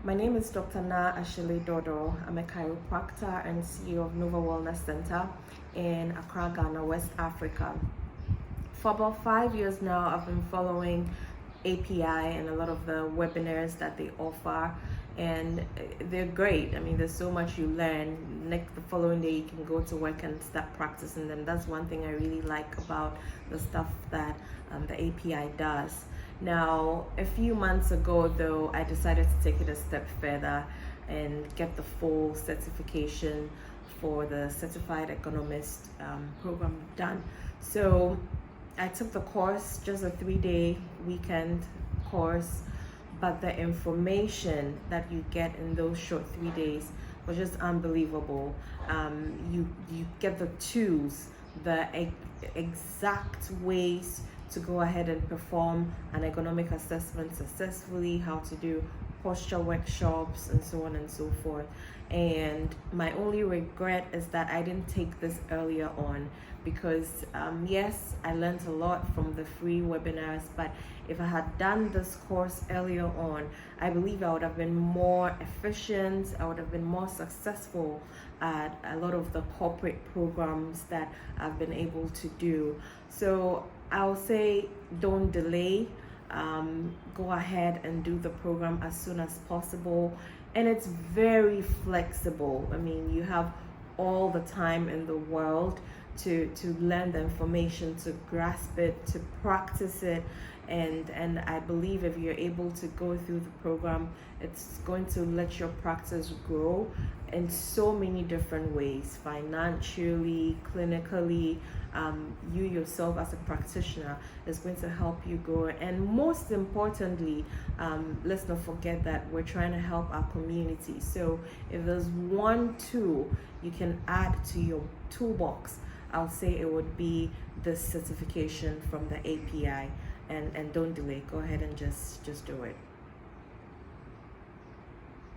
My name is Dr. Na Ashile Dodo. I'm a chiropractor and CEO of Nova Wellness Center in Accra, Ghana, West Africa. For about 5 years now, I've been following API and a lot of the webinars that they offer, and they're great. I mean, there's so much you learn. Next, the following day, you can go to work and start practicing them. That's one thing I really like about the stuff that the API does. Now, a few months ago, though, I decided to take it a step further and get the full certification for the Certified Ergonomist program done. So I took the course, just a 3-day weekend course, but the information that you get in those short 3 days was just unbelievable. You get the tools, the exact ways to go ahead and perform an ergonomic assessment successfully, how to do posture workshops, and so on and so forth. And my only regret is that I didn't take this earlier on, because yes, I learned a lot from the free webinars, but if I had done this course earlier on, I believe I would have been more efficient, I would have been more successful at a lot of the corporate programs that I've been able to do. So I'll say, don't delay. Go ahead and do the program as soon as possible, and it's very flexible. I mean, you have all the time in the world to learn the information, to grasp it, to practice it, and I believe if you're able to go through the program, it's going to let your practice grow in so many different ways, financially, clinically. You yourself as a practitioner is going to help you grow, and most importantly, let's not forget that we're trying to help our community. So if there's one tool you can add to your toolbox, I'll say it would be this certification from the API, and don't delay. Go ahead and just do it.